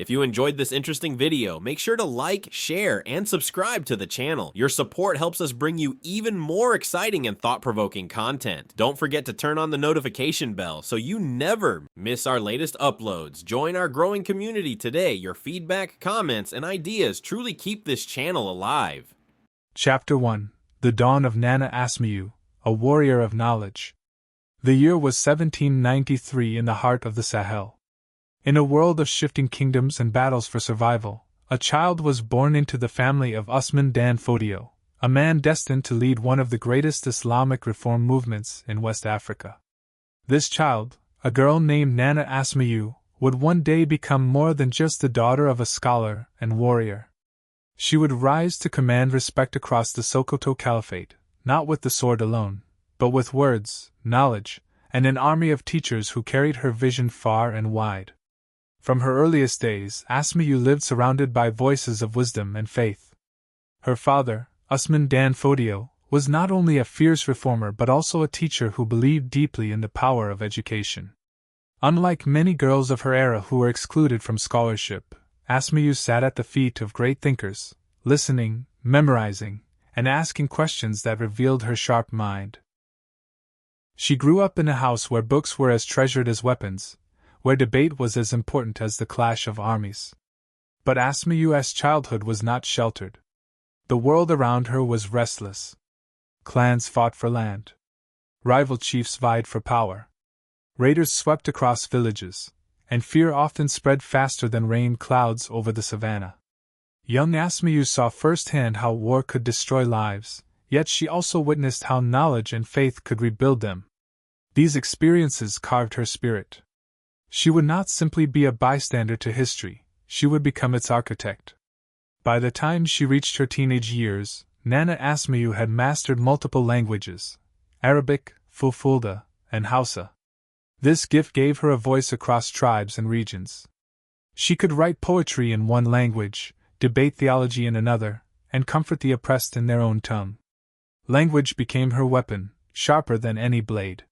If you enjoyed this interesting video, make sure to like, share, and subscribe to the channel. Your support helps us bring you even more exciting and thought-provoking content. Don't forget to turn on the notification bell so you never miss our latest uploads. Join our growing community today. Your feedback, comments, and ideas truly keep this channel alive. Chapter 1: The Dawn of Nana Asma'u, a Warrior of Knowledge. The year was 1793 in the heart of the Sahel. In a world of shifting kingdoms and battles for survival, a child was born into the family of Usman dan Fodio, a man destined to lead one of the greatest Islamic reform movements in West Africa. This child, a girl named Nana Asma'u, would one day become more than just the daughter of a scholar and warrior. She would rise to command respect across the Sokoto Caliphate, not with the sword alone, but with words, knowledge, and an army of teachers who carried her vision far and wide. From her earliest days, Asma'u lived surrounded by voices of wisdom and faith. Her father, Usman dan Fodio, was not only a fierce reformer but also a teacher who believed deeply in the power of education. Unlike many girls of her era who were excluded from scholarship, Asma'u sat at the feet of great thinkers, listening, memorizing, and asking questions that revealed her sharp mind. She grew up in a house where books were as treasured as weapons, where debate was as important as the clash of armies. But Asma'u's childhood was not sheltered. The world around her was restless. Clans fought for land. Rival chiefs vied for power. Raiders swept across villages, and fear often spread faster than rain clouds over the savannah. Young Asma'u saw firsthand how war could destroy lives, yet she also witnessed how knowledge and faith could rebuild them. These experiences carved her spirit. She would not simply be a bystander to history, she would become its architect. By the time she reached her teenage years, Nana Asma'u had mastered multiple languages: Arabic, Fulfulde, and Hausa. This gift gave her a voice across tribes and regions. She could write poetry in one language, debate theology in another, and comfort the oppressed in their own tongue. Language became her weapon, sharper than any blade.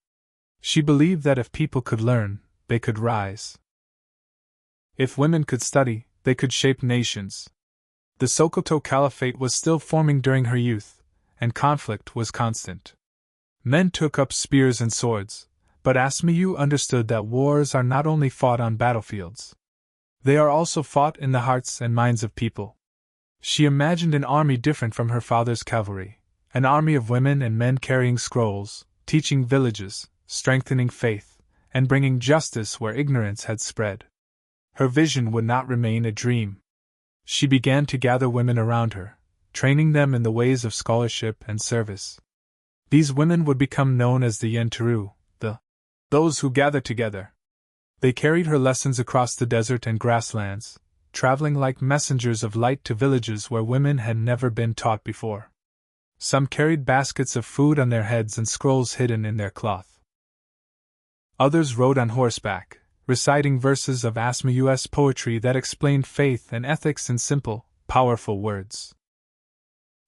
She believed that if people could learn, they could rise. If women could study, they could shape nations. The Sokoto Caliphate was still forming during her youth, and conflict was constant. Men took up spears and swords, but Asma'u understood that wars are not only fought on battlefields. They are also fought in the hearts and minds of people. She imagined an army different from her father's cavalry, an army of women and men carrying scrolls, teaching villages, strengthening faith, and bringing justice where ignorance had spread. Her vision would not remain a dream. She began to gather women around her, training them in the ways of scholarship and service. These women would become known as the Yenteru, those who gather together. They carried her lessons across the desert and grasslands, traveling like messengers of light to villages where women had never been taught before. Some carried baskets of food on their heads and scrolls hidden in their cloth. Others rode on horseback, reciting verses of Asma'u's poetry that explained faith and ethics in simple, powerful words.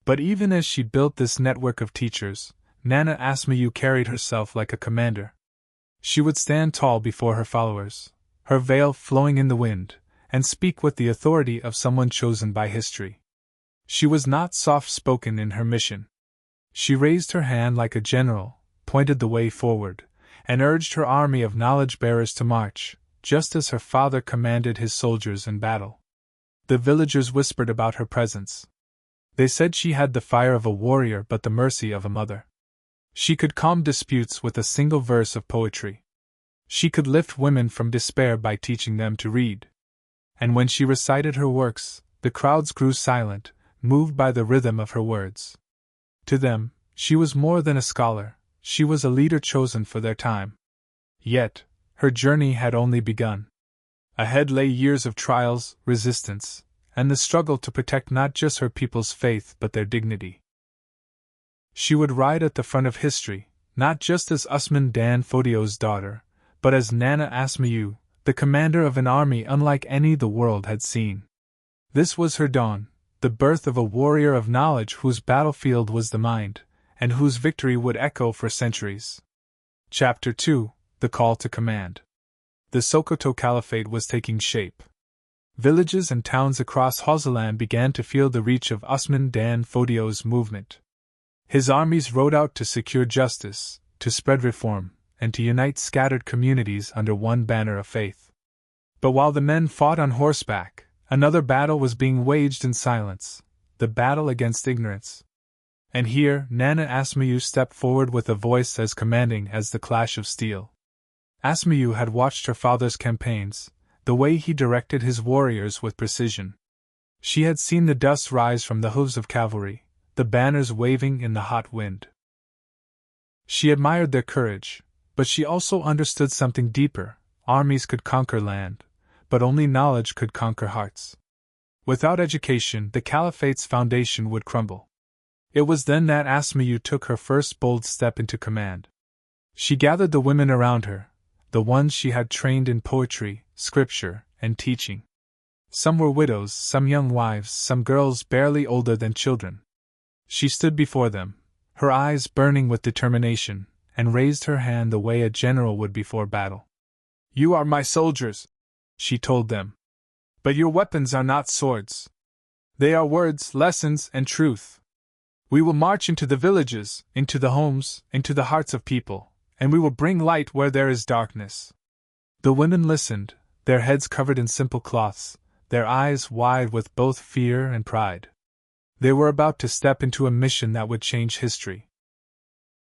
But even as she built this network of teachers, Nana Asma'u carried herself like a commander. She would stand tall before her followers, her veil flowing in the wind, and speak with the authority of someone chosen by history. She was not soft-spoken in her mission. She raised her hand like a general, pointed the way forward, and urged her army of knowledge-bearers to march, just as her father commanded his soldiers in battle. The villagers whispered about her presence. They said she had the fire of a warrior but the mercy of a mother. She could calm disputes with a single verse of poetry. She could lift women from despair by teaching them to read. And when she recited her works, the crowds grew silent, moved by the rhythm of her words. To them, she was more than a scholar. She was a leader chosen for their time. Yet, her journey had only begun. Ahead lay years of trials, resistance, and the struggle to protect not just her people's faith but their dignity. She would ride at the front of history, not just as Usman dan Fodio's daughter, but as Nana Asma'u, the commander of an army unlike any the world had seen. This was her dawn, the birth of a warrior of knowledge whose battlefield was the mind, and whose victory would echo for centuries. Chapter 2: The Call to Command. The Sokoto Caliphate was taking shape. Villages and towns across Hausaland began to feel the reach of Usman dan Fodio's movement. His armies rode out to secure justice, to spread reform, and to unite scattered communities under one banner of faith. But while the men fought on horseback, another battle was being waged in silence, the battle against ignorance. And here, Nana Asma'u stepped forward with a voice as commanding as the clash of steel. Asma'u had watched her father's campaigns, the way he directed his warriors with precision. She had seen the dust rise from the hooves of cavalry, the banners waving in the hot wind. She admired their courage, but she also understood something deeper. Armies could conquer land, but only knowledge could conquer hearts. Without education, the Caliphate's foundation would crumble. It was then that Asma'u took her first bold step into command. She gathered the women around her, the ones she had trained in poetry, scripture, and teaching. Some were widows, some young wives, some girls barely older than children. She stood before them, her eyes burning with determination, and raised her hand the way a general would before battle. "You are my soldiers," she told them. "But your weapons are not swords. They are words, lessons, and truth. We will march into the villages, into the homes, into the hearts of people, and we will bring light where there is darkness." The women listened, their heads covered in simple cloths, their eyes wide with both fear and pride. They were about to step into a mission that would change history.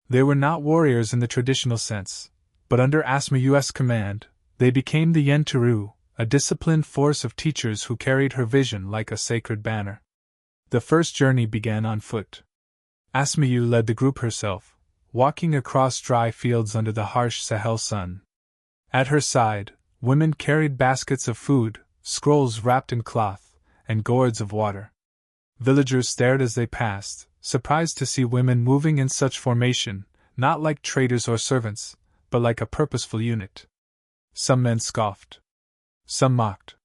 They were not warriors in the traditional sense, but under Asma'u's command, they became the Yenteru, a disciplined force of teachers who carried her vision like a sacred banner. The first journey began on foot. Asma'u led the group herself, walking across dry fields under the harsh Sahel sun. At her side, women carried baskets of food, scrolls wrapped in cloth, and gourds of water. Villagers stared as they passed, surprised to see women moving in such formation, not like traders or servants, but like a purposeful unit. Some men scoffed. Some mocked.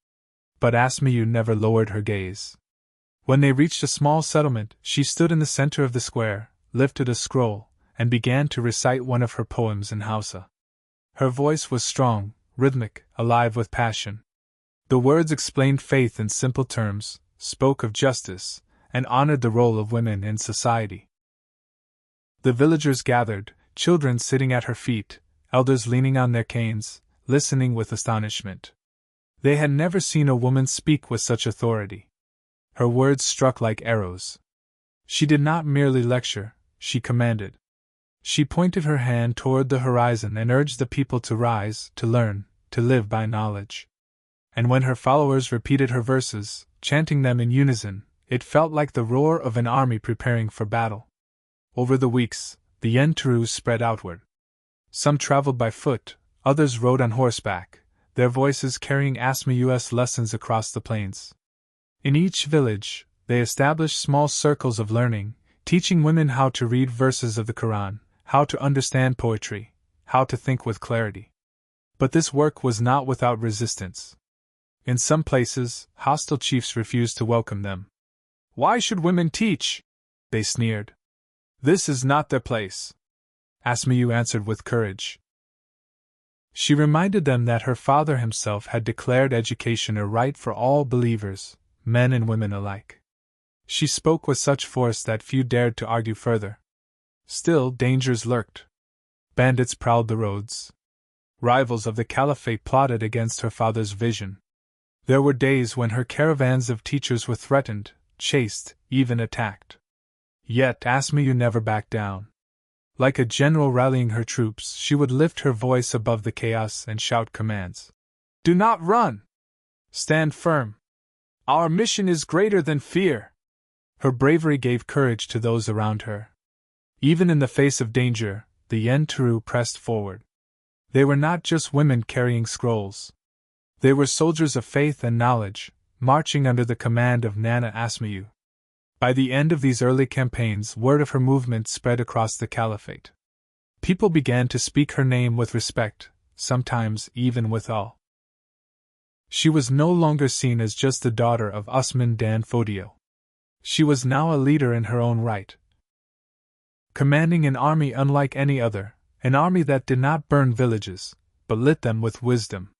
But Asma'u never lowered her gaze. When they reached a small settlement, she stood in the center of the square, lifted a scroll, and began to recite one of her poems in Hausa. Her voice was strong, rhythmic, alive with passion. The words explained faith in simple terms, spoke of justice, and honored the role of women in society. The villagers gathered, children sitting at her feet, elders leaning on their canes, listening with astonishment. They had never seen a woman speak with such authority. Her words struck like arrows. She did not merely lecture, she commanded. She pointed her hand toward the horizon and urged the people to rise, to learn, to live by knowledge. And when her followers repeated her verses, chanting them in unison, it felt like the roar of an army preparing for battle. Over the weeks, the Yenteru spread outward. Some traveled by foot, others rode on horseback, their voices carrying Asma'u's lessons across the plains. In each village, they established small circles of learning, teaching women how to read verses of the Quran, how to understand poetry, how to think with clarity. But this work was not without resistance. In some places, hostile chiefs refused to welcome them. "Why should women teach?" they sneered. "This is not their place." Asma'u answered with courage. She reminded them that her father himself had declared education a right for all believers, men and women alike. She spoke with such force that few dared to argue further. Still, dangers lurked. Bandits prowled the roads. Rivals of the Caliphate plotted against her father's vision. There were days when her caravans of teachers were threatened, chased, even attacked. Yet Asma'u never backed down. Like a general rallying her troops, she would lift her voice above the chaos and shout commands. "Do not run! Stand firm! Our mission is greater than fear!" Her bravery gave courage to those around her. Even in the face of danger, the Yenteru pressed forward. They were not just women carrying scrolls. They were soldiers of faith and knowledge, marching under the command of Nana Asma'u. By the end of these early campaigns, word of her movement spread across the Caliphate. People began to speak her name with respect, sometimes even with awe. She was no longer seen as just the daughter of Usman dan Fodio. She was now a leader in her own right, commanding an army unlike any other, an army that did not burn villages, but lit them with wisdom.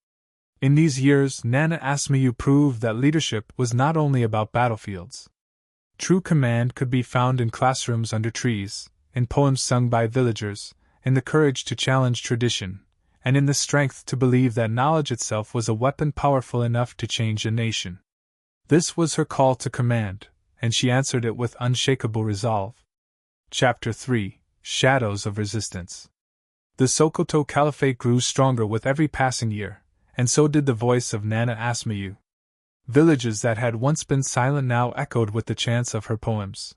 In these years, Nana Asma'u proved that leadership was not only about battlefields. True command could be found in classrooms under trees, in poems sung by villagers, in the courage to challenge tradition, and in the strength to believe that knowledge itself was a weapon powerful enough to change a nation. This was her call to command, and she answered it with unshakable resolve. Chapter 3: Shadows of Resistance. The Sokoto Caliphate grew stronger with every passing year, and so did the voice of Nana Asma'u. Villages that had once been silent now echoed with the chants of her poems.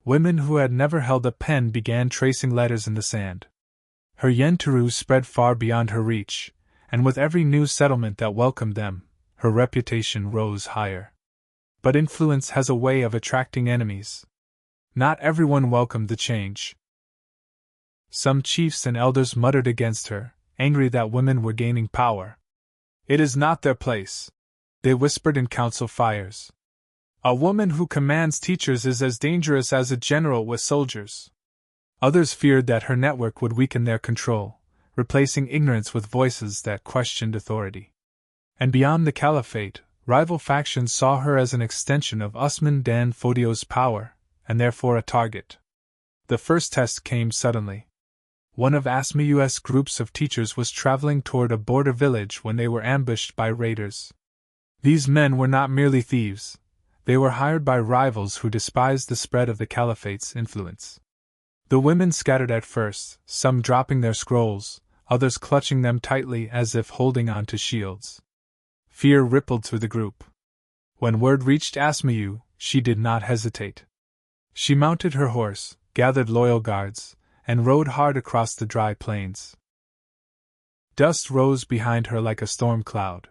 Women who had never held a pen began tracing letters in the sand. Her yenturu spread far beyond her reach, and with every new settlement that welcomed them, her reputation rose higher. But influence has a way of attracting enemies. Not everyone welcomed the change. Some chiefs and elders muttered against her, angry that women were gaining power. "It is not their place," they whispered in council fires. "A woman who commands teachers is as dangerous as a general with soldiers." Others feared that her network would weaken their control, replacing ignorance with voices that questioned authority. And beyond the caliphate, rival factions saw her as an extension of Usman dan Fodio's power, and therefore a target. The first test came suddenly. One of Asma'u's groups of teachers was traveling toward a border village when they were ambushed by raiders. These men were not merely thieves, they were hired by rivals who despised the spread of the caliphate's influence. The women scattered at first, some dropping their scrolls, others clutching them tightly as if holding on to shields. Fear rippled through the group. When word reached Asma'u, she did not hesitate. She mounted her horse, gathered loyal guards, and rode hard across the dry plains. Dust rose behind her like a storm cloud.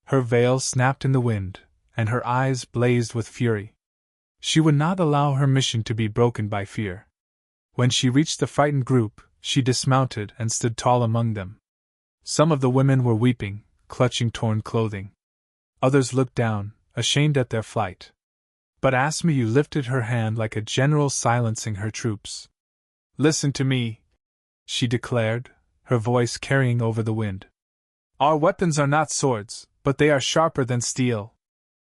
Her veil snapped in the wind, and her eyes blazed with fury. She would not allow her mission to be broken by fear. When she reached the frightened group, she dismounted and stood tall among them. Some of the women were weeping, clutching torn clothing. Others looked down, ashamed at their flight. But Asma'u lifted her hand like a general silencing her troops. "Listen to me," she declared, her voice carrying over the wind. "Our weapons are not swords, but they are sharper than steel.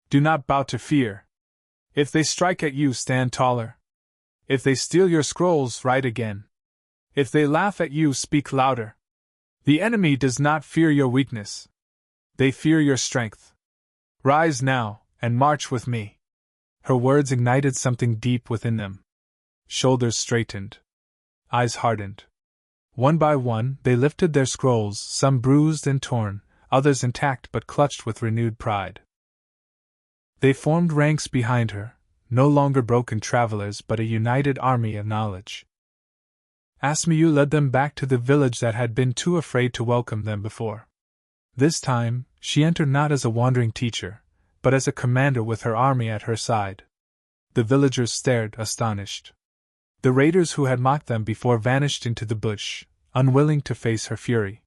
Do not bow to fear. If they strike at you, stand taller. If they steal your scrolls, write again. If they laugh at you, speak louder. The enemy does not fear your weakness. They fear your strength. Rise now, and march with me." Her words ignited something deep within them. Shoulders straightened. Eyes hardened. One by one, they lifted their scrolls, some bruised and torn, others intact but clutched with renewed pride. They formed ranks behind her, no longer broken travelers but a united army of knowledge. Asma'u led them back to the village that had been too afraid to welcome them before. This time, she entered not as a wandering teacher, but as a commander with her army at her side. The villagers stared, astonished. The raiders who had mocked them before vanished into the bush, unwilling to face her fury.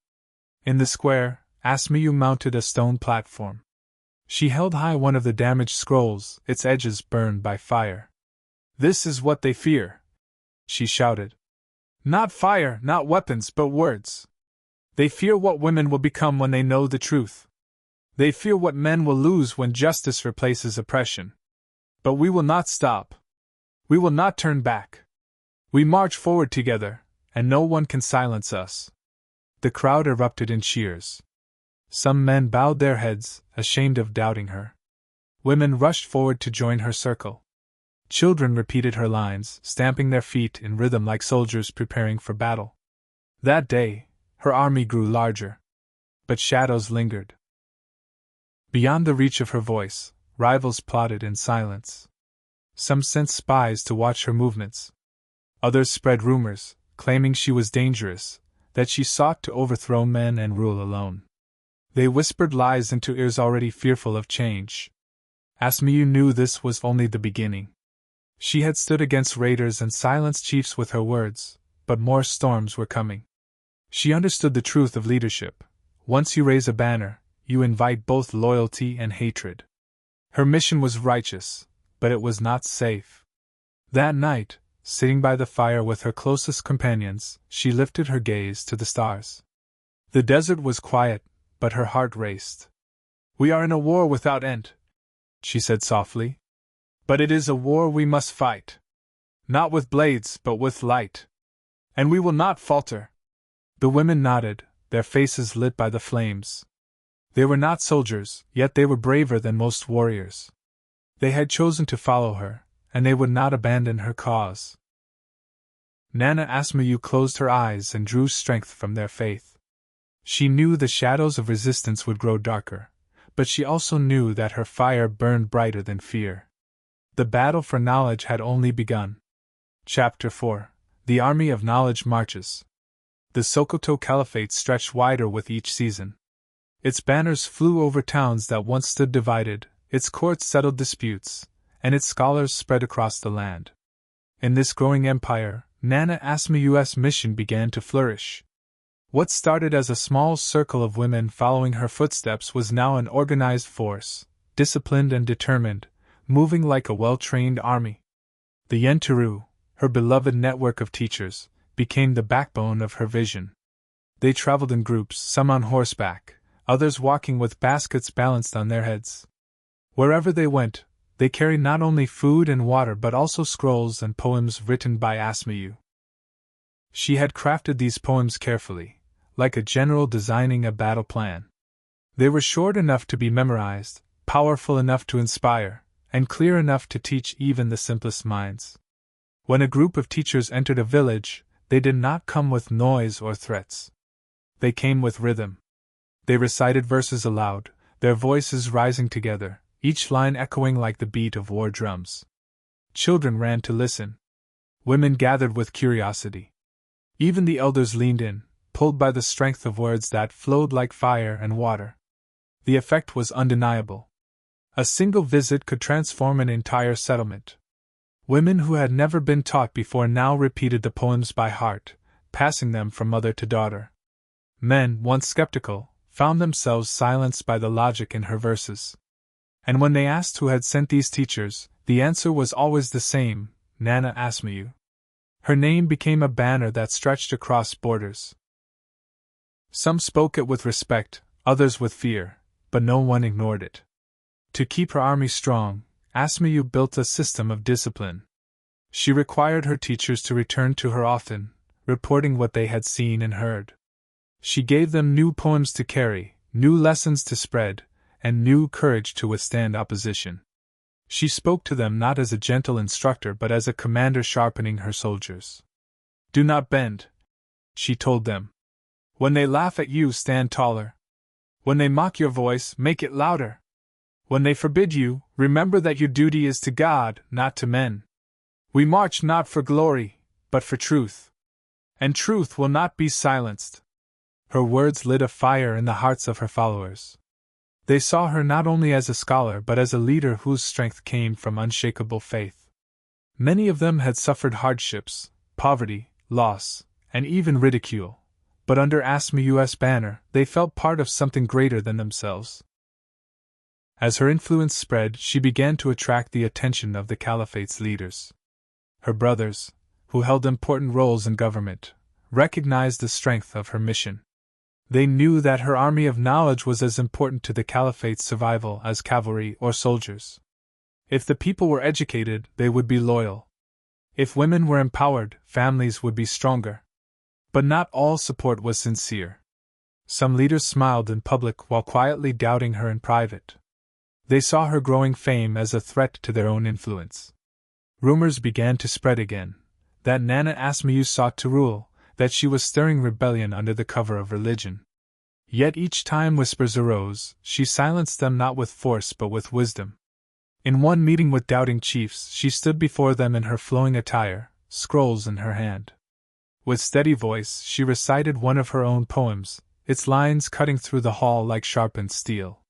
In the square, Asma'u mounted a stone platform. She held high one of the damaged scrolls, its edges burned by fire. "This is what they fear," she shouted. "Not fire, not weapons, but words. They fear what women will become when they know the truth. They fear what men will lose when justice replaces oppression. But we will not stop. We will not turn back. We march forward together, and no one can silence us." The crowd erupted in cheers. Some men bowed their heads, ashamed of doubting her. Women rushed forward to join her circle. Children repeated her lines, stamping their feet in rhythm like soldiers preparing for battle. That day, her army grew larger. But shadows lingered. Beyond the reach of her voice, rivals plotted in silence. Some sent spies to watch her movements. Others spread rumors, claiming she was dangerous, that she sought to overthrow men and rule alone. They whispered lies into ears already fearful of change. Asma'u knew this was only the beginning. She had stood against raiders and silenced chiefs with her words, but more storms were coming. She understood the truth of leadership. Once you raise a banner, you invite both loyalty and hatred. Her mission was righteous, but it was not safe. That night, sitting by the fire with her closest companions, she lifted her gaze to the stars. The desert was quiet, but her heart raced. "We are in a war without end," she said softly. "But it is a war we must fight. Not with blades, but with light. And we will not falter." The women nodded, their faces lit by the flames. They were not soldiers, yet they were braver than most warriors. They had chosen to follow her, and they would not abandon her cause. Nana Asma'u closed her eyes and drew strength from their faith. She knew the shadows of resistance would grow darker, but she also knew that her fire burned brighter than fear. The battle for knowledge had only begun. Chapter 4: The Army of Knowledge Marches. The Sokoto Caliphate stretched wider with each season. Its banners flew over towns that once stood divided, its courts settled disputes, and its scholars spread across the land. In this growing empire, Nana Asma'u's mission began to flourish. What started as a small circle of women following her footsteps was now an organized force, disciplined and determined, moving like a well-trained army. The Yenturu, her beloved network of teachers, became the backbone of her vision. They traveled in groups, some on horseback, others walking with baskets balanced on their heads. Wherever they went, they carried not only food and water but also scrolls and poems written by Asma'u. She had crafted these poems carefully, like a general designing a battle plan. They were short enough to be memorized, powerful enough to inspire, and clear enough to teach even the simplest minds. When a group of teachers entered a village, they did not come with noise or threats. They came with rhythm. They recited verses aloud, their voices rising together, each line echoing like the beat of war drums. Children ran to listen. Women gathered with curiosity. Even the elders leaned in, pulled by the strength of words that flowed like fire and water. The effect was undeniable. A single visit could transform an entire settlement. Women who had never been taught before now repeated the poems by heart, passing them from mother to daughter. Men, once skeptical, found themselves silenced by the logic in her verses. And when they asked who had sent these teachers, the answer was always the same: Nana Asma'u. Her name became a banner that stretched across borders. Some spoke it with respect, others with fear, but no one ignored it. To keep her army strong, Asma'u built a system of discipline. She required her teachers to return to her often, reporting what they had seen and heard. She gave them new poems to carry, new lessons to spread, and new courage to withstand opposition. She spoke to them not as a gentle instructor but as a commander sharpening her soldiers. "Do not bend," she told them. "When they laugh at you, stand taller. When they mock your voice, make it louder. When they forbid you, remember that your duty is to God, not to men. We march not for glory, but for truth. And truth will not be silenced." Her words lit a fire in the hearts of her followers. They saw her not only as a scholar but as a leader whose strength came from unshakable faith. Many of them had suffered hardships, poverty, loss, and even ridicule, but under Asma'u's banner they felt part of something greater than themselves. As her influence spread, she began to attract the attention of the Caliphate's leaders. Her brothers, who held important roles in government, recognized the strength of her mission. They knew that her army of knowledge was as important to the Caliphate's survival as cavalry or soldiers. If the people were educated, they would be loyal. If women were empowered, families would be stronger. But not all support was sincere. Some leaders smiled in public while quietly doubting her in private. They saw her growing fame as a threat to their own influence. Rumors began to spread again, that Nana Asma'u sought to rule, that she was stirring rebellion under the cover of religion. Yet each time whispers arose, she silenced them not with force but with wisdom. In one meeting with doubting chiefs, she stood before them in her flowing attire, scrolls in her hand. With steady voice, she recited one of her own poems, its lines cutting through the hall like sharpened steel.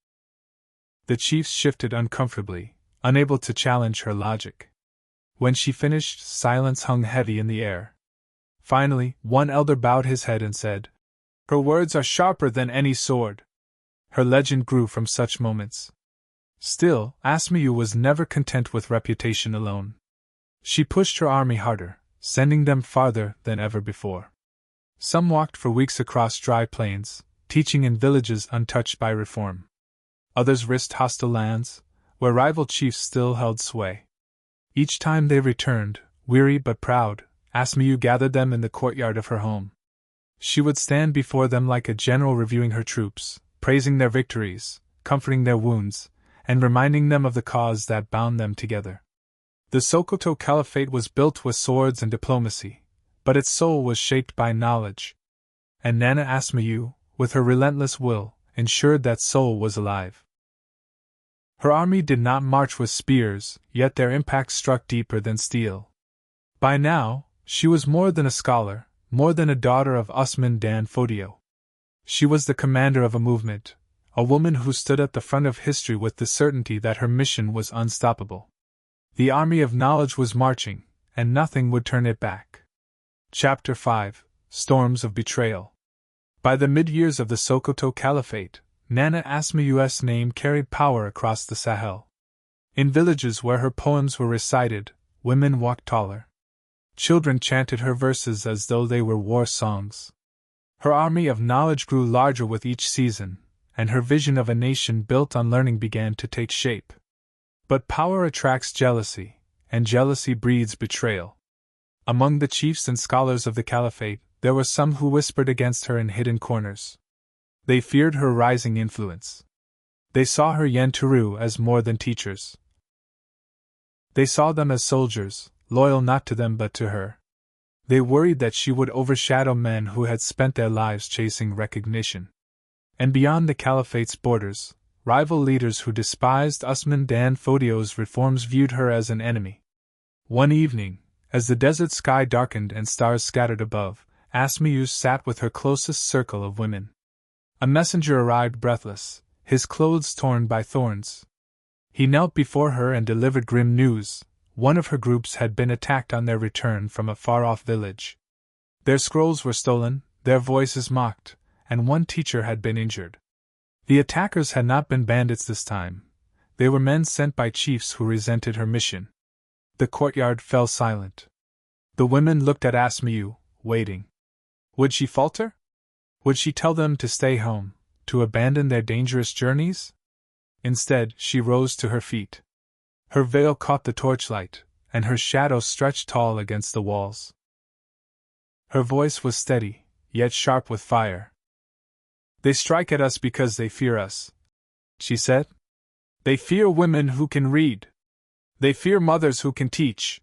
The chiefs shifted uncomfortably, unable to challenge her logic. When she finished, silence hung heavy in the air. Finally, one elder bowed his head and said, "Her words are sharper than any sword." Her legend grew from such moments. Still, Asma'u was never content with reputation alone. She pushed her army harder, sending them farther than ever before. Some walked for weeks across dry plains, teaching in villages untouched by reform. Others risked hostile lands, where rival chiefs still held sway. Each time they returned, weary but proud, Asma'u gathered them in the courtyard of her home. She would stand before them like a general reviewing her troops, praising their victories, comforting their wounds, and reminding them of the cause that bound them together. The Sokoto Caliphate was built with swords and diplomacy, but its soul was shaped by knowledge. And Nana Asma'u, with her relentless will, ensured that soul was alive. Her army did not march with spears, yet their impact struck deeper than steel. By now, she was more than a scholar, more than a daughter of Usman dan Fodio. She was the commander of a movement, a woman who stood at the front of history with the certainty that her mission was unstoppable. The army of knowledge was marching, and nothing would turn it back. Chapter 5: Storms of Betrayal. By the mid-years of the Sokoto Caliphate, Nana Asma'u's name carried power across the Sahel. In villages where her poems were recited, women walked taller. Children chanted her verses as though they were war songs. Her army of knowledge grew larger with each season, and her vision of a nation built on learning began to take shape. But power attracts jealousy, and jealousy breeds betrayal. Among the chiefs and scholars of the Caliphate, there were some who whispered against her in hidden corners. They feared her rising influence. They saw her Yenturu as more than teachers. They saw them as soldiers, loyal not to them but to her. They worried that she would overshadow men who had spent their lives chasing recognition. And beyond the Caliphate's borders, rival leaders who despised Usman dan Fodio's reforms viewed her as an enemy. One evening, as the desert sky darkened and stars scattered above, Asma'u sat with her closest circle of women. A messenger arrived breathless, his clothes torn by thorns. He knelt before her and delivered grim news. One of her groups had been attacked on their return from a far-off village. Their scrolls were stolen, their voices mocked, and one teacher had been injured. The attackers had not been bandits this time. They were men sent by chiefs who resented her mission. The courtyard fell silent. The women looked at Asma'u, waiting. Would she falter? Would she tell them to stay home, to abandon their dangerous journeys? Instead, she rose to her feet. Her veil caught the torchlight, and her shadow stretched tall against the walls. Her voice was steady, yet sharp with fire. They strike at us because they fear us, she said. They fear women who can read. They fear mothers who can teach.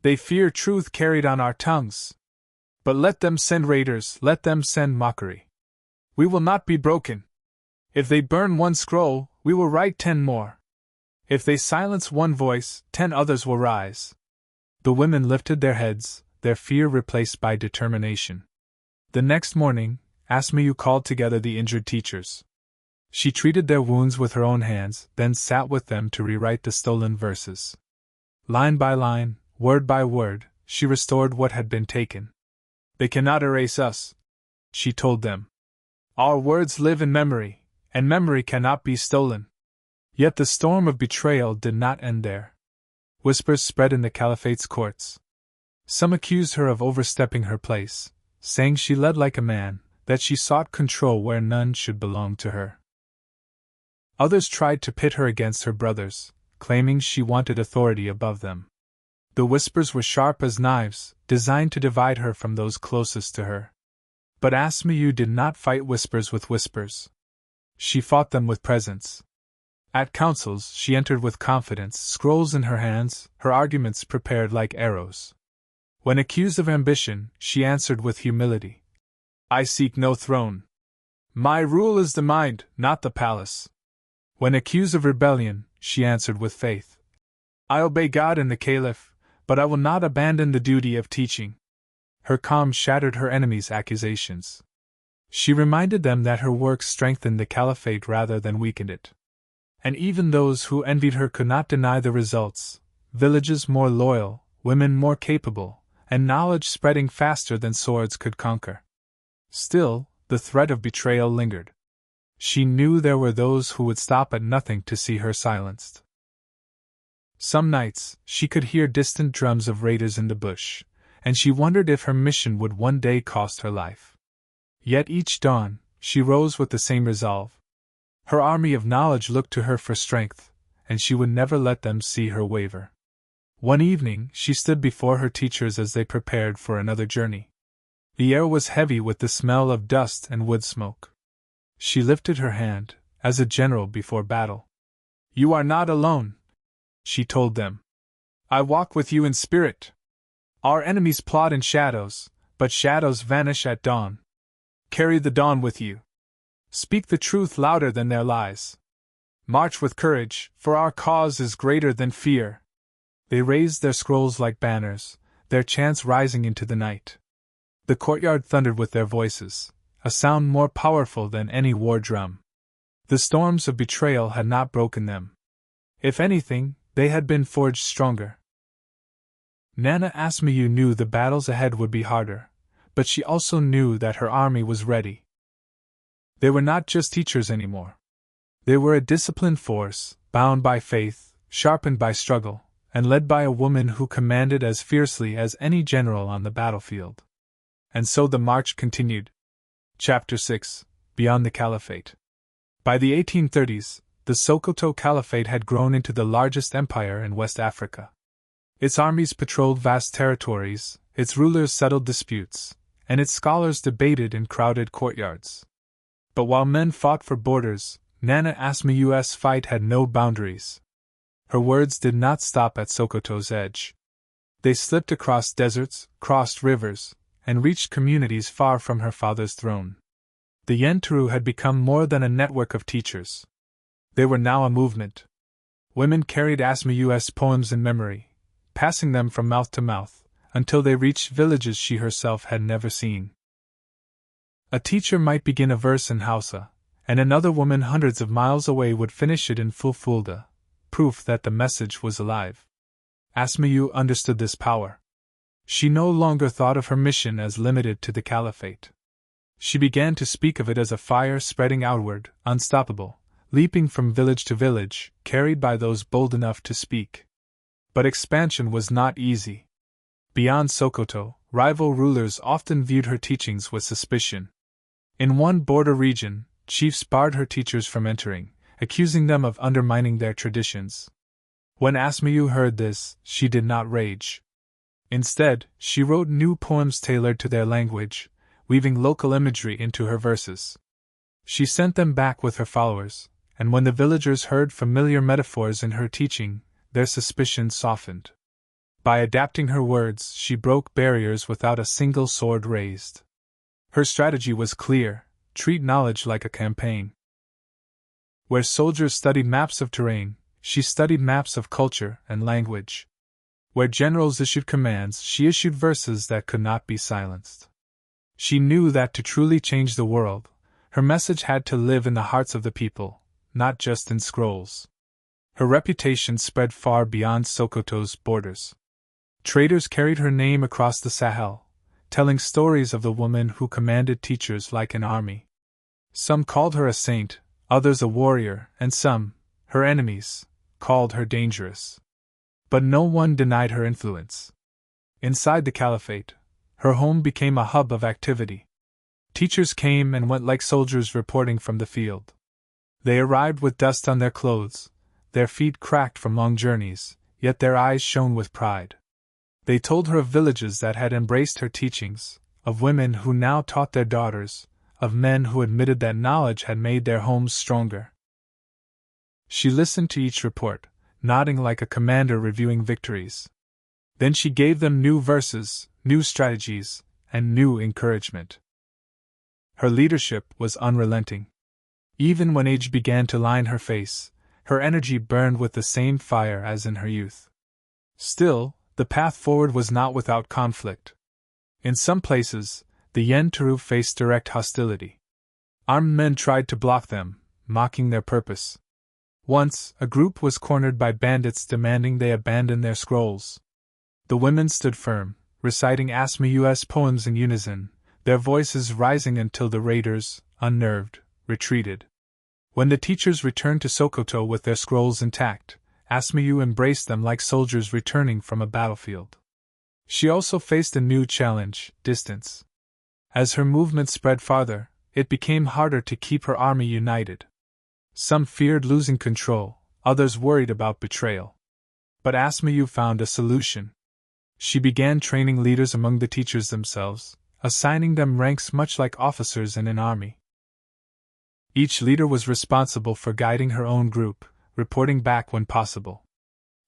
They fear truth carried on our tongues. But let them send raiders, let them send mockery. We will not be broken. If they burn one scroll, we will write 10 more. If they silence one voice, 10 others will rise. The women lifted their heads, their fear replaced by determination. The next morning, Asma'u called together the injured teachers. She treated their wounds with her own hands, then sat with them to rewrite the stolen verses. Line by line, word by word, she restored what had been taken. They cannot erase us, she told them. Our words live in memory, and memory cannot be stolen. Yet the storm of betrayal did not end there. Whispers spread in the Caliphate's courts. Some accused her of overstepping her place, saying she led like a man, that she sought control where none should belong to her. Others tried to pit her against her brothers, claiming she wanted authority above them. The whispers were sharp as knives, designed to divide her from those closest to her. But Asma'u did not fight whispers with whispers. She fought them with presence. At councils, she entered with confidence, scrolls in her hands, her arguments prepared like arrows. When accused of ambition, she answered with humility. I seek no throne. My rule is the mind, not the palace. When accused of rebellion, she answered with faith. I obey God and the Caliph, but I will not abandon the duty of teaching. Her calm shattered her enemies' accusations. She reminded them that her work strengthened the Caliphate rather than weakened it. And even those who envied her could not deny the results: villages more loyal, women more capable, and knowledge spreading faster than swords could conquer. Still, the threat of betrayal lingered. She knew there were those who would stop at nothing to see her silenced. Some nights, she could hear distant drums of raiders in the bush, and she wondered if her mission would one day cost her life. Yet each dawn, she rose with the same resolve. Her army of knowledge looked to her for strength, and she would never let them see her waver. One evening, she stood before her teachers as they prepared for another journey. The air was heavy with the smell of dust and wood smoke. She lifted her hand, as a general before battle. "You are not alone," she told them. "I walk with you in spirit. Our enemies plot in shadows, but shadows vanish at dawn. Carry the dawn with you. Speak the truth louder than their lies. March with courage, for our cause is greater than fear." They raised their scrolls like banners, their chants rising into the night. The courtyard thundered with their voices, a sound more powerful than any war drum. The storms of betrayal had not broken them. If anything, they had been forged stronger. Nana Asma'u knew the battles ahead would be harder, but she also knew that her army was ready. They were not just teachers anymore. They were a disciplined force, bound by faith, sharpened by struggle, and led by a woman who commanded as fiercely as any general on the battlefield. And so the march continued. Chapter 6: Beyond the Caliphate. By the 1830s, the Sokoto Caliphate had grown into the largest empire in West Africa. Its armies patrolled vast territories, its rulers settled disputes, and its scholars debated in crowded courtyards. But while men fought for borders, Nana Asma'u's fight had no boundaries. Her words did not stop at Sokoto's edge. They slipped across deserts, crossed rivers, and reached communities far from her father's throne. The Yenturu had become more than a network of teachers. They were now a movement. Women carried Asma'u's poems in memory, passing them from mouth to mouth, until they reached villages she herself had never seen. A teacher might begin a verse in Hausa, and another woman hundreds of miles away would finish it in Fulfulde, proof that the message was alive. Asma'u understood this power. She no longer thought of her mission as limited to the caliphate. She began to speak of it as a fire spreading outward, unstoppable, leaping from village to village, carried by those bold enough to speak. But expansion was not easy. Beyond Sokoto, rival rulers often viewed her teachings with suspicion. In one border region, chiefs barred her teachers from entering, accusing them of undermining their traditions. When Asma'u heard this, she did not rage. Instead, she wrote new poems tailored to their language, weaving local imagery into her verses. She sent them back with her followers, and when the villagers heard familiar metaphors in her teaching, their suspicions softened. By adapting her words, she broke barriers without a single sword raised. Her strategy was clear: treat knowledge like a campaign. Where soldiers studied maps of terrain, she studied maps of culture and language. Where generals issued commands, she issued verses that could not be silenced. She knew that to truly change the world, her message had to live in the hearts of the people, not just in scrolls. Her reputation spread far beyond Sokoto's borders. Traders carried her name across the Sahel, telling stories of the woman who commanded teachers like an army. Some called her a saint, others a warrior, and some, her enemies, called her dangerous. But no one denied her influence. Inside the caliphate, her home became a hub of activity. Teachers came and went like soldiers reporting from the field. They arrived with dust on their clothes, their feet cracked from long journeys, yet their eyes shone with pride. They told her of villages that had embraced her teachings, of women who now taught their daughters, of men who admitted that knowledge had made their homes stronger. She listened to each report, nodding like a commander reviewing victories. Then she gave them new verses, new strategies, and new encouragement. Her leadership was unrelenting. Even when age began to line her face, her energy burned with the same fire as in her youth. Still, the path forward was not without conflict. In some places, the Yenturu faced direct hostility. Armed men tried to block them, mocking their purpose. Once, a group was cornered by bandits demanding they abandon their scrolls. The women stood firm, reciting Asma'u's poems in unison, their voices rising until the raiders, unnerved, retreated. When the teachers returned to Sokoto with their scrolls intact, Asma'u embraced them like soldiers returning from a battlefield. She also faced a new challenge: distance. As her movement spread farther, it became harder to keep her army united. Some feared losing control, others worried about betrayal. But Asma'u found a solution. She began training leaders among the teachers themselves, assigning them ranks much like officers in an army. Each leader was responsible for guiding her own group, reporting back when possible.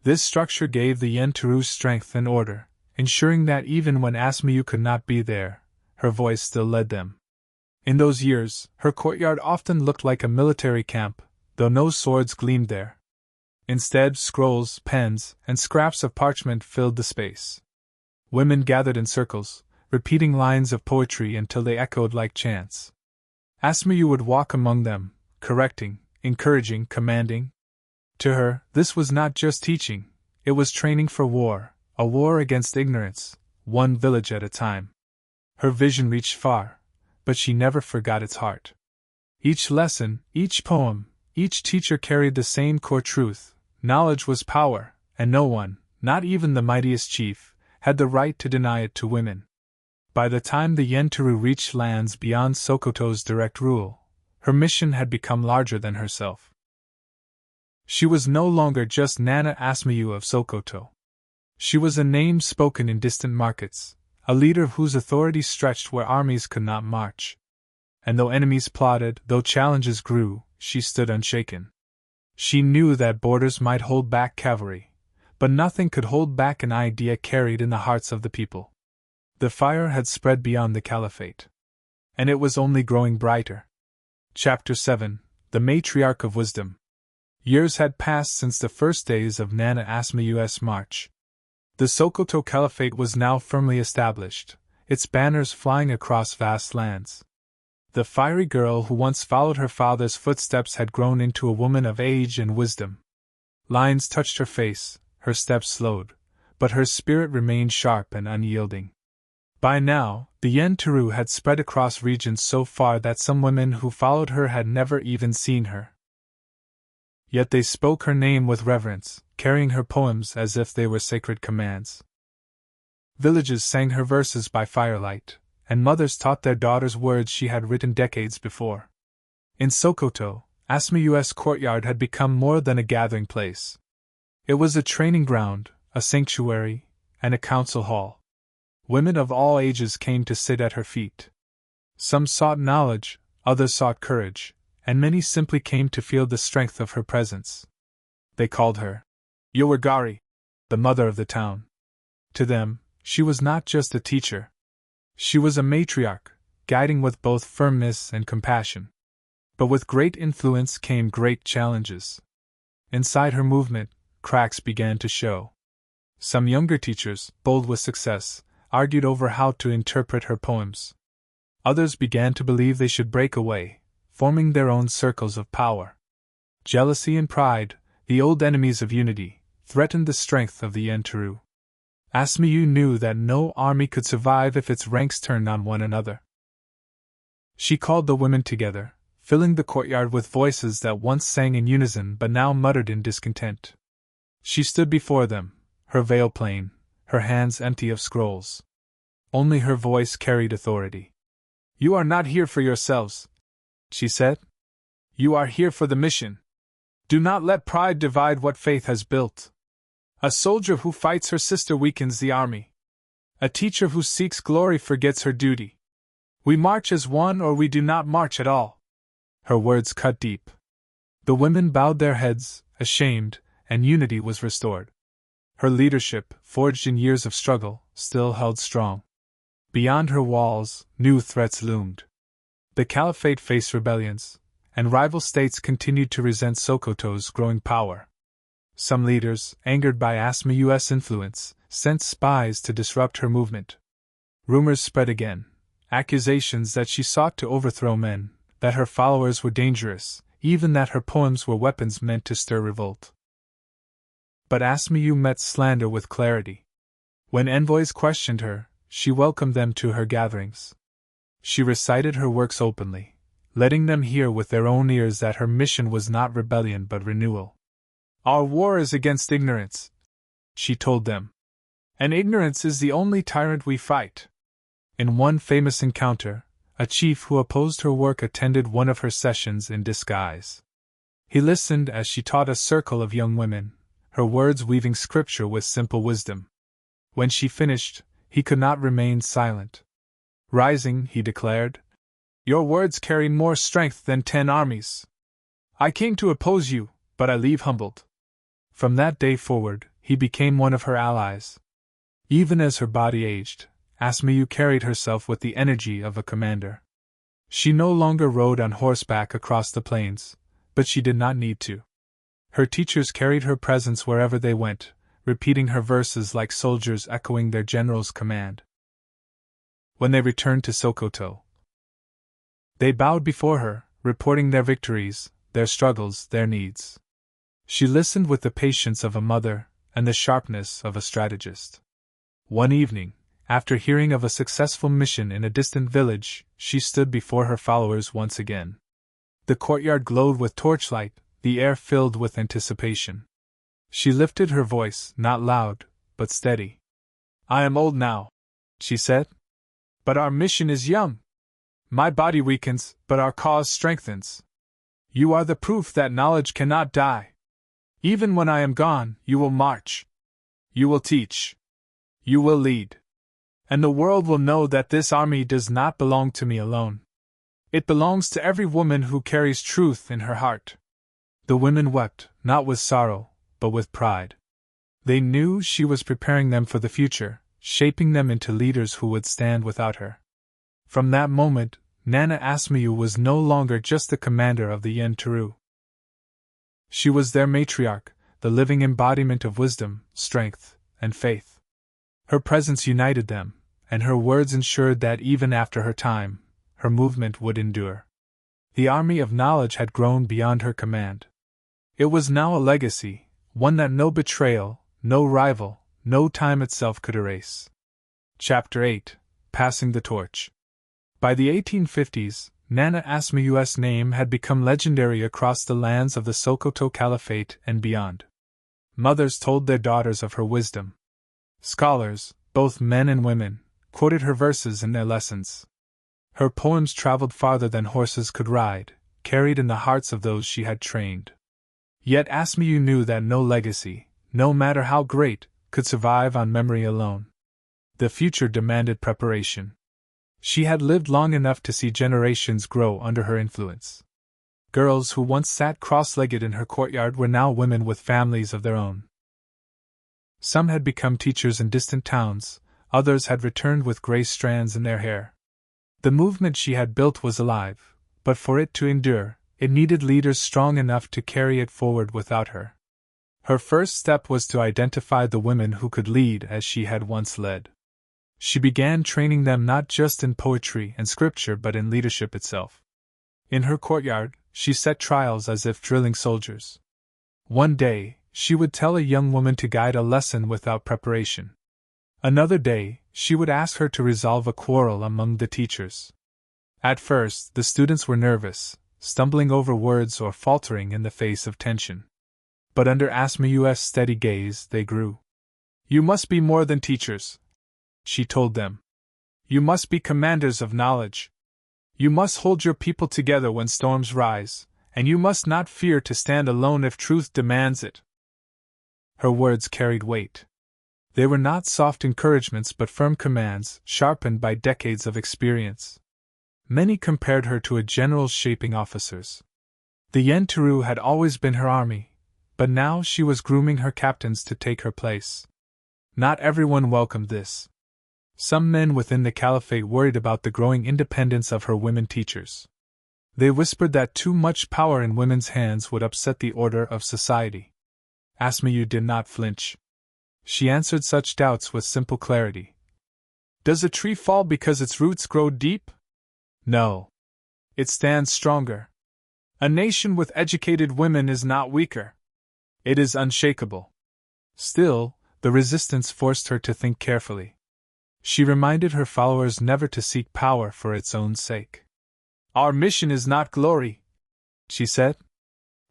This structure gave the Yenteru strength and order, ensuring that even when Asma'u could not be there, her voice still led them. In those years, her courtyard often looked like a military camp, though no swords gleamed there. Instead, scrolls, pens, and scraps of parchment filled the space. Women gathered in circles, repeating lines of poetry until they echoed like chants. Asma'u would walk among them, correcting, encouraging, commanding. To her, this was not just teaching, it was training for war, a war against ignorance, one village at a time. Her vision reached far, but she never forgot its heart. Each lesson, each poem, each teacher carried the same core truth: knowledge was power, and no one, not even the mightiest chief, had the right to deny it to women. By the time the Yenteru reached lands beyond Sokoto's direct rule, her mission had become larger than herself. She was no longer just Nana Asma'u of Sokoto. She was a name spoken in distant markets, a leader whose authority stretched where armies could not march. And though enemies plotted, though challenges grew, she stood unshaken. She knew that borders might hold back cavalry, but nothing could hold back an idea carried in the hearts of the people. The fire had spread beyond the Caliphate. And it was only growing brighter. Chapter 7: The Matriarch of Wisdom. Years had passed since the first days of Nana Asma'u's march. The Sokoto Caliphate was now firmly established, its banners flying across vast lands. The fiery girl who once followed her father's footsteps had grown into a woman of age and wisdom. Lines touched her face, her steps slowed, but her spirit remained sharp and unyielding. By now, the Yenteru had spread across regions so far that some women who followed her had never even seen her. Yet they spoke her name with reverence, carrying her poems as if they were sacred commands. Villages sang her verses by firelight, and mothers taught their daughters words she had written decades before. In Sokoto, Asma'u's courtyard had become more than a gathering place. It was a training ground, a sanctuary, and a council hall. Women of all ages came to sit at her feet. Some sought knowledge, others sought courage, and many simply came to feel the strength of her presence. They called her Yowagari, the mother of the town. To them, she was not just a teacher. She was a matriarch, guiding with both firmness and compassion. But with great influence came great challenges. Inside her movement, cracks began to show. Some younger teachers, bold with success, argued over how to interpret her poems. Others began to believe they should break away, forming their own circles of power. Jealousy and pride, the old enemies of unity, threatened the strength of the Yenteru. Asma'u knew that no army could survive if its ranks turned on one another. She called the women together, filling the courtyard with voices that once sang in unison but now muttered in discontent. She stood before them, her veil plain, her hands empty of scrolls. Only her voice carried authority. "You are not here for yourselves," she said. "You are here for the mission. Do not let pride divide what faith has built. A soldier who fights her sister weakens the army. A teacher who seeks glory forgets her duty. We march as one or we do not march at all." Her words cut deep. The women bowed their heads, ashamed, and unity was restored. Her leadership, forged in years of struggle, still held strong. Beyond her walls, new threats loomed. The Caliphate faced rebellions, and rival states continued to resent Sokoto's growing power. Some leaders, angered by Asma'u's influence, sent spies to disrupt her movement. Rumors spread again, accusations that she sought to overthrow men, that her followers were dangerous, even that her poems were weapons meant to stir revolt. But Asma'u met slander with clarity. When envoys questioned her, she welcomed them to her gatherings. She recited her works openly, letting them hear with their own ears that her mission was not rebellion but renewal. "Our war is against ignorance," she told them. "And ignorance is the only tyrant we fight." In one famous encounter, a chief who opposed her work attended one of her sessions in disguise. He listened as she taught a circle of young women, her words weaving scripture with simple wisdom. When she finished, he could not remain silent. Rising, he declared, "Your words carry more strength than 10 armies. I came to oppose you, but I leave humbled." From that day forward, he became one of her allies. Even as her body aged, Asma'u carried herself with the energy of a commander. She no longer rode on horseback across the plains, but she did not need to. Her teachers carried her presence wherever they went, repeating her verses like soldiers echoing their general's command. When they returned to Sokoto, they bowed before her, reporting their victories, their struggles, their needs. She listened with the patience of a mother and the sharpness of a strategist. One evening, after hearing of a successful mission in a distant village, she stood before her followers once again. The courtyard glowed with torchlight, the air filled with anticipation. She lifted her voice, not loud, but steady. "I am old now," she said, "but our mission is young. My body weakens, but our cause strengthens. You are the proof that knowledge cannot die. Even when I am gone, you will march. You will teach. You will lead. And the world will know that this army does not belong to me alone. It belongs to every woman who carries truth in her heart." The women wept, not with sorrow, but with pride. They knew she was preparing them for the future, shaping them into leaders who would stand without her. From that moment, Nana Asma'u was no longer just the commander of the Yen Teru. She was their matriarch, the living embodiment of wisdom, strength, and faith. Her presence united them, and her words ensured that even after her time, her movement would endure. The army of knowledge had grown beyond her command. It was now a legacy, one that no betrayal, no rival, no time itself could erase. Chapter 8: Passing the Torch. By the 1850s, Nana Asma'u's name had become legendary across the lands of the Sokoto Caliphate and beyond. Mothers told their daughters of her wisdom. Scholars, both men and women, quoted her verses in their lessons. Her poems traveled farther than horses could ride, carried in the hearts of those she had trained. Yet Asma'u knew that no legacy, no matter how great, could survive on memory alone. The future demanded preparation. She had lived long enough to see generations grow under her influence. Girls who once sat cross-legged in her courtyard were now women with families of their own. Some had become teachers in distant towns, others had returned with gray strands in their hair. The movement she had built was alive, but for it to endure, it needed leaders strong enough to carry it forward without her. Her first step was to identify the women who could lead as she had once led. She began training them not just in poetry and scripture but in leadership itself. In her courtyard, she set trials as if drilling soldiers. One day, she would tell a young woman to guide a lesson without preparation. Another day, she would ask her to resolve a quarrel among the teachers. At first, the students were nervous, stumbling over words or faltering in the face of tension. But under Asma'u's steady gaze, they grew. "You must be more than teachers," she told them. "You must be commanders of knowledge. You must hold your people together when storms rise, and you must not fear to stand alone if truth demands it." Her words carried weight. They were not soft encouragements but firm commands, sharpened by decades of experience. Many compared her to a general shaping officers. The Yen Teru had always been her army, but now she was grooming her captains to take her place. Not everyone welcomed this. Some men within the caliphate worried about the growing independence of her women teachers. They whispered that too much power in women's hands would upset the order of society. Asma'u did not flinch. She answered such doubts with simple clarity. "Does a tree fall because its roots grow deep? No. It stands stronger. A nation with educated women is not weaker. It is unshakable." Still, the resistance forced her to think carefully. She reminded her followers never to seek power for its own sake. "Our mission is not glory," she said.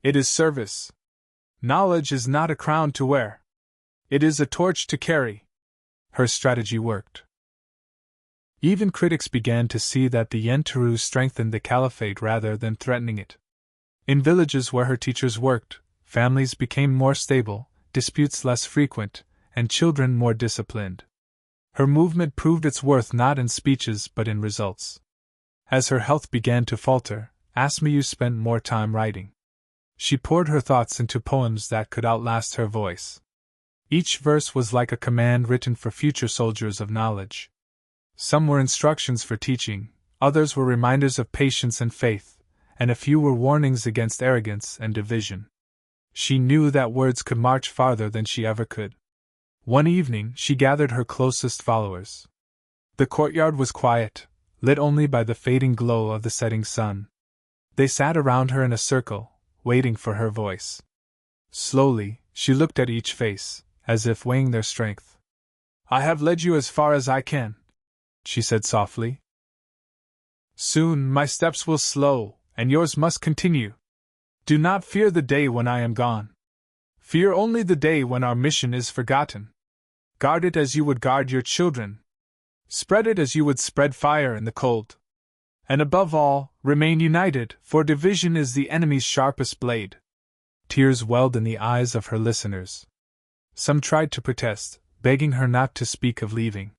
"It is service. Knowledge is not a crown to wear. It is a torch to carry." Her strategy worked. Even critics began to see that the Yen-Teru strengthened the caliphate rather than threatening it. In villages where her teachers worked, families became more stable, disputes less frequent, and children more disciplined. Her movement proved its worth not in speeches but in results. As her health began to falter, Asma'u spent more time writing. She poured her thoughts into poems that could outlast her voice. Each verse was like a command written for future soldiers of knowledge. Some were instructions for teaching, others were reminders of patience and faith, and a few were warnings against arrogance and division. She knew that words could march farther than she ever could. One evening, she gathered her closest followers. The courtyard was quiet, lit only by the fading glow of the setting sun. They sat around her in a circle, waiting for her voice. Slowly, she looked at each face, as if weighing their strength. "I have led you as far as I can," she said softly. "Soon my steps will slow, and yours must continue. Do not fear the day when I am gone. Fear only the day when our mission is forgotten. Guard it as you would guard your children. Spread it as you would spread fire in the cold. And above all, remain united, for division is the enemy's sharpest blade." Tears welled in the eyes of her listeners. Some tried to protest, begging her not to speak of leaving.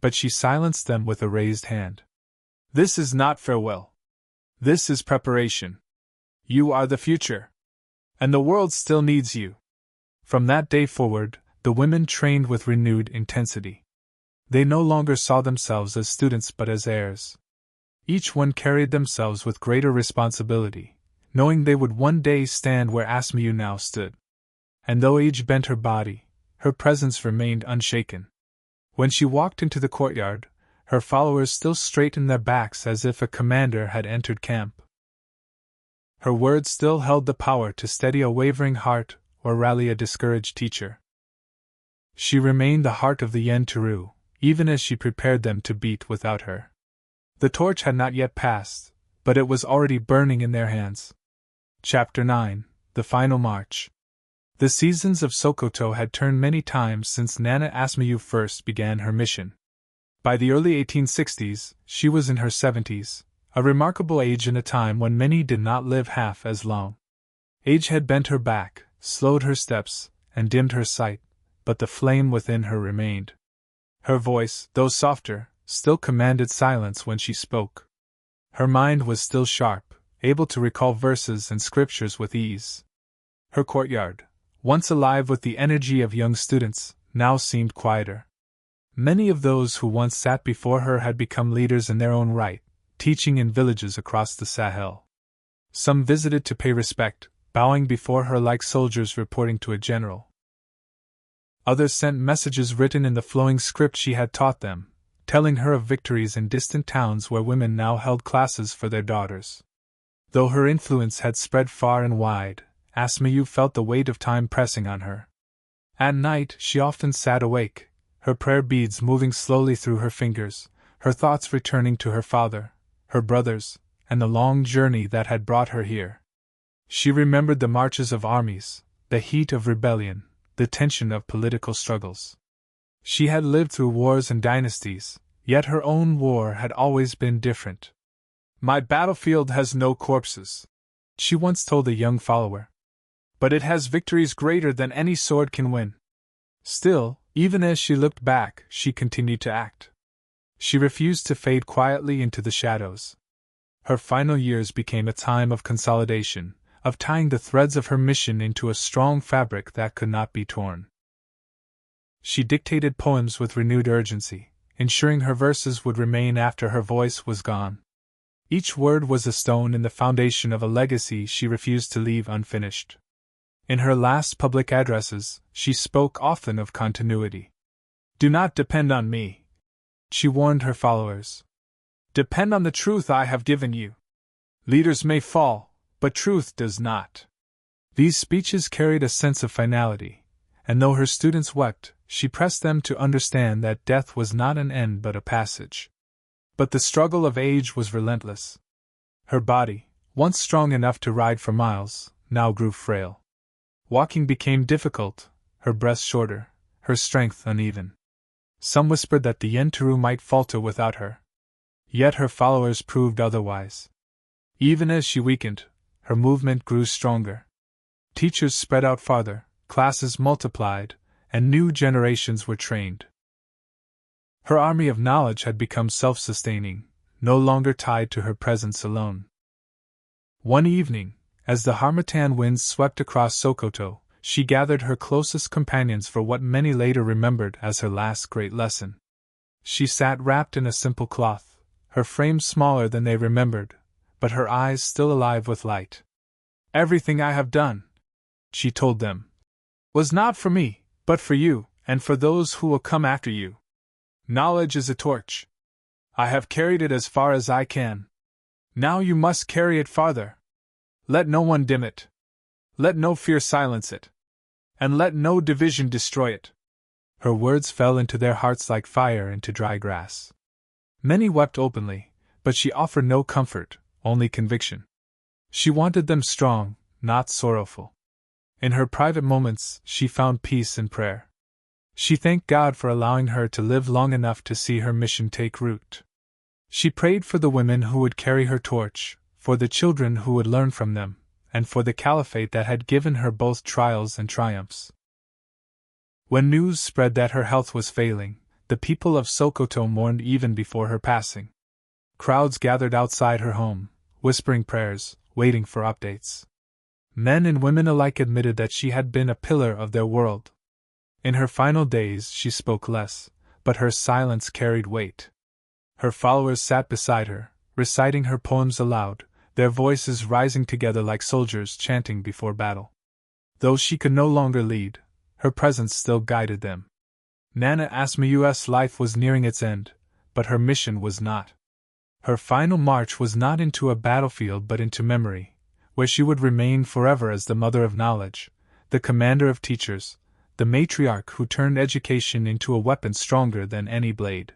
But she silenced them with a raised hand. "This is not farewell. This is preparation. You are the future. And the world still needs you." From that day forward, the women trained with renewed intensity. They no longer saw themselves as students but as heirs. Each one carried themselves with greater responsibility, knowing they would one day stand where Asma'u now stood. And though age bent her body, her presence remained unshaken. When she walked into the courtyard, her followers still straightened their backs as if a commander had entered camp. Her words still held the power to steady a wavering heart or rally a discouraged teacher. She remained the heart of the Yen-Teru, even as she prepared them to beat without her. The torch had not yet passed, but it was already burning in their hands. Chapter 9: The Final March. The seasons of Sokoto had turned many times since Nana Asma'u first began her mission. By the early 1860s, she was in her 70s, a remarkable age in a time when many did not live half as long. Age had bent her back, slowed her steps, and dimmed her sight, but the flame within her remained. Her voice, though softer, still commanded silence when she spoke. Her mind was still sharp, able to recall verses and scriptures with ease. Her courtyard, once alive with the energy of young students, now seemed quieter. Many of those who once sat before her had become leaders in their own right, teaching in villages across the Sahel. Some visited to pay respect, bowing before her like soldiers reporting to a general. Others sent messages written in the flowing script she had taught them, telling her of victories in distant towns where women now held classes for their daughters. Though her influence had spread far and wide, Asma'u felt the weight of time pressing on her. At night, she often sat awake, her prayer beads moving slowly through her fingers, her thoughts returning to her father, her brothers, and the long journey that had brought her here. She remembered the marches of armies, the heat of rebellion, the tension of political struggles. She had lived through wars and dynasties, yet her own war had always been different. "My battlefield has no corpses," she once told a young follower. "But it has victories greater than any sword can win." Still, even as she looked back, she continued to act. She refused to fade quietly into the shadows. Her final years became a time of consolidation, of tying the threads of her mission into a strong fabric that could not be torn. She dictated poems with renewed urgency, ensuring her verses would remain after her voice was gone. Each word was a stone in the foundation of a legacy she refused to leave unfinished. In her last public addresses, she spoke often of continuity. "Do not depend on me," she warned her followers. "Depend on the truth I have given you. Leaders may fall, but truth does not." These speeches carried a sense of finality, and though her students wept, she pressed them to understand that death was not an end but a passage. But the struggle of age was relentless. Her body, once strong enough to ride for miles, now grew frail. Walking became difficult, her breath shorter, her strength uneven. Some whispered that the Yenteru might falter without her. Yet her followers proved otherwise. Even as she weakened, her movement grew stronger. Teachers spread out farther, classes multiplied, and new generations were trained. Her army of knowledge had become self-sustaining, no longer tied to her presence alone. One evening, as the harmattan winds swept across Sokoto, she gathered her closest companions for what many later remembered as her last great lesson. She sat wrapped in a simple cloth, her frame smaller than they remembered, but her eyes still alive with light. "Everything I have done," she told them, "was not for me, but for you, and for those who will come after you. Knowledge is a torch. I have carried it as far as I can. Now you must carry it farther. Let no one dim it. Let no fear silence it. And let no division destroy it." Her words fell into their hearts like fire into dry grass. Many wept openly, but she offered no comfort, only conviction. She wanted them strong, not sorrowful. In her private moments, she found peace in prayer. She thanked God for allowing her to live long enough to see her mission take root. She prayed for the women who would carry her torch, for the children who would learn from them, and for the caliphate that had given her both trials and triumphs. When news spread that her health was failing, the people of Sokoto mourned even before her passing. Crowds gathered outside her home, whispering prayers, waiting for updates. Men and women alike admitted that she had been a pillar of their world. In her final days she spoke less, but her silence carried weight. Her followers sat beside her, reciting her poems aloud, their voices rising together like soldiers chanting before battle. Though she could no longer lead, her presence still guided them. Nana Asma'u's life was nearing its end, but her mission was not. Her final march was not into a battlefield but into memory, where she would remain forever as the mother of knowledge, the commander of teachers, the matriarch who turned education into a weapon stronger than any blade.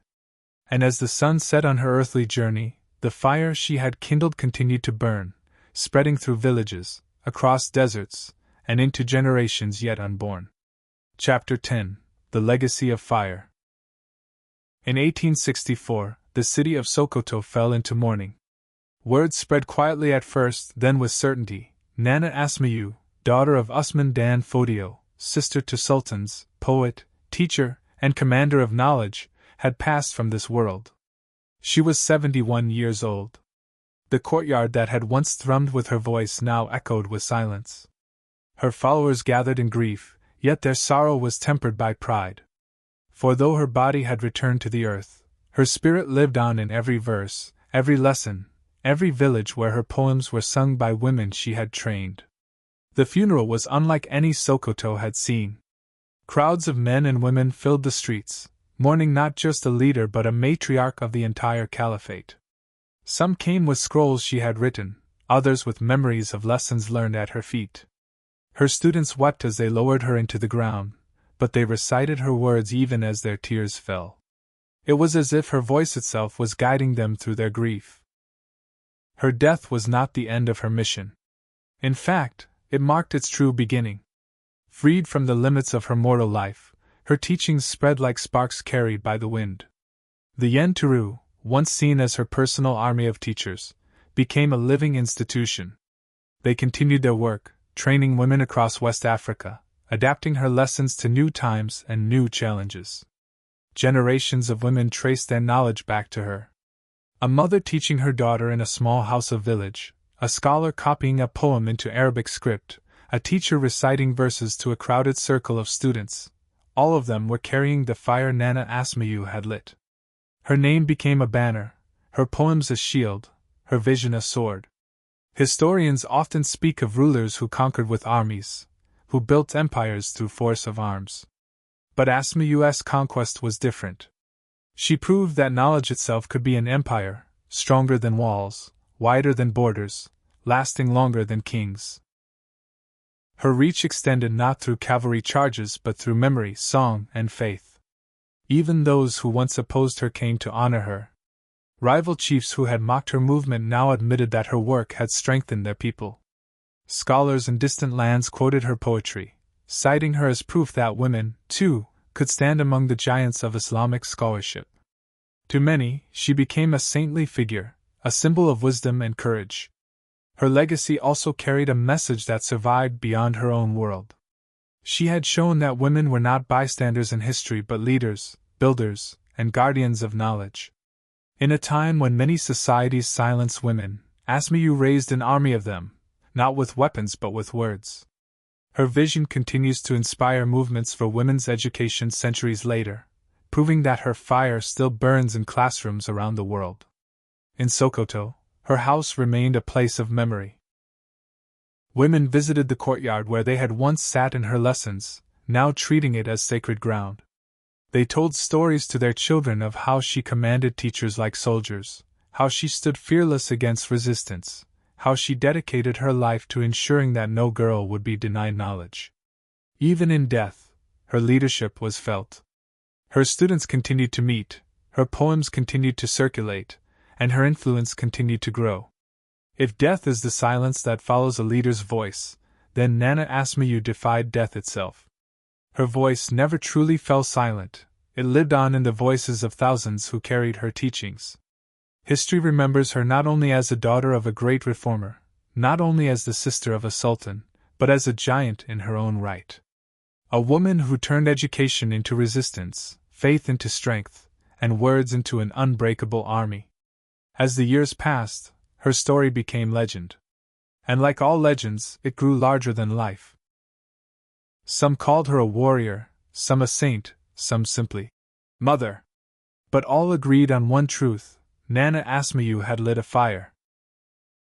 And as the sun set on her earthly journey, the fire she had kindled continued to burn, spreading through villages, across deserts, and into generations yet unborn. Chapter 10: The Legacy of Fire. In 1864, the city of Sokoto fell into mourning. Word spread quietly at first, then with certainty. Nana Asma'u, daughter of Usman dan Fodio, sister to sultans, poet, teacher, and commander of knowledge, had passed from this world. She was 71 years old. The courtyard that had once thrummed with her voice now echoed with silence. Her followers gathered in grief, yet their sorrow was tempered by pride. For though her body had returned to the earth, her spirit lived on in every verse, every lesson, every village where her poems were sung by women she had trained. The funeral was unlike any Sokoto had seen. Crowds of men and women filled the streets, mourning not just a leader but a matriarch of the entire caliphate. Some came with scrolls she had written, others with memories of lessons learned at her feet. Her students wept as they lowered her into the ground, but they recited her words even as their tears fell. It was as if her voice itself was guiding them through their grief. Her death was not the end of her mission. In fact, it marked its true beginning. Freed from the limits of her mortal life, her teachings spread like sparks carried by the wind. The Yenteru, once seen as her personal army of teachers, became a living institution. They continued their work, training women across West Africa, adapting her lessons to new times and new challenges. Generations of women traced their knowledge back to her. A mother teaching her daughter in a small house of village, a scholar copying a poem into Arabic script, a teacher reciting verses to a crowded circle of students, all of them were carrying the fire Nana Asma'u had lit. Her name became a banner, her poems a shield, her vision a sword. Historians often speak of rulers who conquered with armies, who built empires through force of arms. But Asma'u's conquest was different. She proved that knowledge itself could be an empire, stronger than walls, wider than borders, lasting longer than kings. Her reach extended not through cavalry charges but through memory, song, and faith. Even those who once opposed her came to honor her. Rival chiefs who had mocked her movement now admitted that her work had strengthened their people. Scholars in distant lands quoted her poetry, citing her as proof that women, too, could stand among the giants of Islamic scholarship. To many, she became a saintly figure, a symbol of wisdom and courage. Her legacy also carried a message that survived beyond her own world. She had shown that women were not bystanders in history but leaders, builders, and guardians of knowledge. In a time when many societies silence women, Asma'u raised an army of them, not with weapons but with words. Her vision continues to inspire movements for women's education centuries later, proving that her fire still burns in classrooms around the world. In Sokoto, her house remained a place of memory. Women visited the courtyard where they had once sat in her lessons, now treating it as sacred ground. They told stories to their children of how she commanded teachers like soldiers, how she stood fearless against resistance, how she dedicated her life to ensuring that no girl would be denied knowledge. Even in death, her leadership was felt. Her students continued to meet, her poems continued to circulate, and her influence continued to grow. If death is the silence that follows a leader's voice, then Nana Asma'u defied death itself. Her voice never truly fell silent, it lived on in the voices of thousands who carried her teachings. History remembers her not only as the daughter of a great reformer, not only as the sister of a sultan, but as a giant in her own right. A woman who turned education into resistance, faith into strength, and words into an unbreakable army. As the years passed, her story became legend. And like all legends, it grew larger than life. Some called her a warrior, some a saint, some simply mother. But all agreed on one truth: Nana Asma'u had lit a fire.